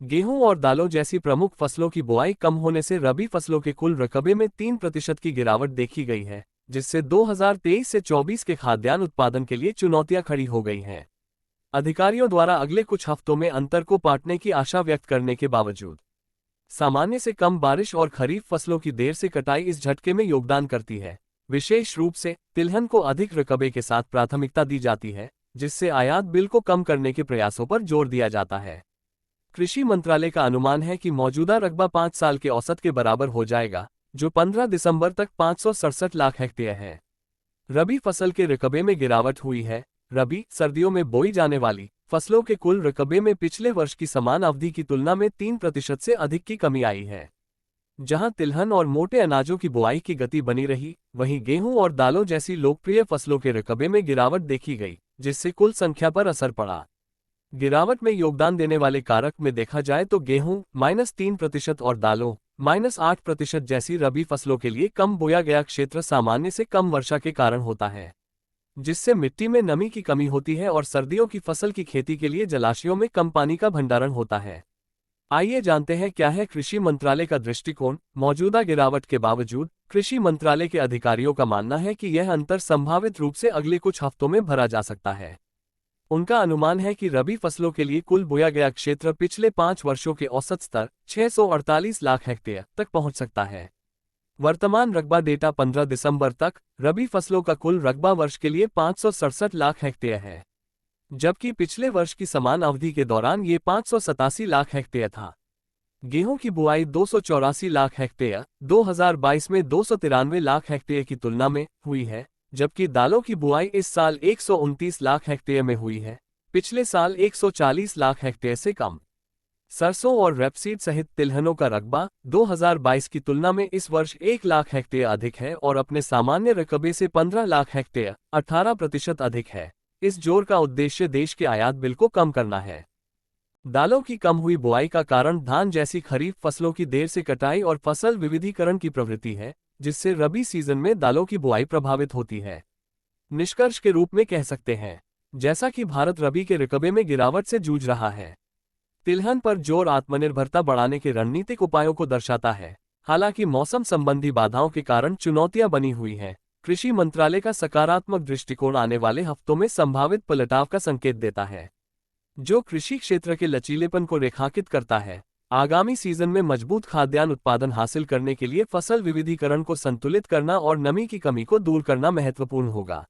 गेहूं और दालों जैसी प्रमुख फसलों की बुआई कम होने से रबी फसलों के कुल रकबे में 3% की गिरावट देखी गई है, जिससे 2023 से 24 के खाद्यान्न उत्पादन के लिए चुनौतियां खड़ी हो गई हैं। अधिकारियों द्वारा अगले कुछ हफ्तों में अंतर को पाटने की आशा व्यक्त करने के बावजूद सामान्य से कम बारिश और खरीफ फसलों की देर से कटाई इस झटके में योगदान करती है। विशेष रूप से तिलहन को अधिक रकबे के साथ प्राथमिकता दी जाती है, जिससे आयात बिल को कम करने के प्रयासों पर जोर दिया जाता है। कृषि मंत्रालय का अनुमान है कि मौजूदा रकबा 5 साल के औसत के बराबर हो जाएगा, जो 15 दिसंबर तक 567 लाख हेक्टेयर है। रबी फसल के रकबे में गिरावट हुई है। रबी सर्दियों में बोई जाने वाली फसलों के कुल रकबे में पिछले वर्ष की समान अवधि की तुलना में 3% से अधिक की कमी आई है। जहां तिलहन और मोटे अनाजों की बुआई की गति बनी रही, वहीं गेहूं और दालों जैसी लोकप्रिय फसलों के रकबे में गिरावट देखी गई, जिससे कुल संख्या पर असर पड़ा। गिरावट में योगदान देने वाले कारक में देखा जाए तो गेहूं -3% और दालों -8% जैसी रबी फसलों के लिए कम बोया गया क्षेत्र सामान्य से कम वर्षा के कारण होता है, जिससे मिट्टी में नमी की कमी होती है और सर्दियों की फसल की खेती के लिए जलाशयों में कम पानी का भंडारण होता है। आइए जानते हैं क्या है कृषि मंत्रालय का दृष्टिकोण। मौजूदा गिरावट के बावजूद कृषि मंत्रालय के अधिकारियों का मानना है कि यह अंतर संभावित रूप से अगले कुछ हफ्तों में भरा जा सकता है। उनका अनुमान है कि रबी फसलों के लिए कुल बोया गया क्षेत्र पिछले 5 वर्षों के औसत स्तर 648 लाख हेक्टेयर तक पहुंच सकता है। वर्तमान रकबा डेटा 15 दिसंबर तक रबी फसलों का कुल रकबा वर्ष के लिए 567 लाख हेक्टेयर है, जबकि पिछले वर्ष की समान अवधि के दौरान ये 587 लाख हेक्टेयर था। गेहूं की बुआई 284 लाख हेक्टेयर 2022 में 293 लाख हेक्टेयर की तुलना में हुई है, जबकि दालों की बुआई इस साल 129 लाख हेक्टेयर में हुई है, पिछले साल 140 लाख हेक्टेयर से कम। सरसों और रेपसीड सहित तिलहनों का रकबा 2022 की तुलना में इस वर्ष 1 लाख हेक्टेयर अधिक है और अपने सामान्य रकबे से 15 लाख हेक्टेयर 18% अधिक है। इस जोर का उद्देश्य देश के आयात बिल को कम करना है। दालों की कम हुई बुआई का कारण धान जैसी खरीफ फसलों की देर से कटाई और फसल विविधीकरण की प्रवृत्ति है, जिससे रबी सीजन में दालों की बुआई प्रभावित होती है। निष्कर्ष के रूप में कह सकते हैं, जैसा कि भारत रबी के रकबे में गिरावट से जूझ रहा है, तिलहन पर जोर आत्मनिर्भरता बढ़ाने के रणनीतिक उपायों को दर्शाता है। हालांकि मौसम संबंधी बाधाओं के कारण चुनौतियां बनी हुई हैं। कृषि मंत्रालय का सकारात्मक दृष्टिकोण आने वाले हफ्तों में संभावित पलटाव का संकेत देता है, जो कृषि क्षेत्र के लचीलेपन को रेखांकित करता है। आगामी सीजन में मजबूत खाद्यान्न उत्पादन हासिल करने के लिए फसल विविधीकरण को संतुलित करना और नमी की कमी को दूर करना महत्वपूर्ण होगा।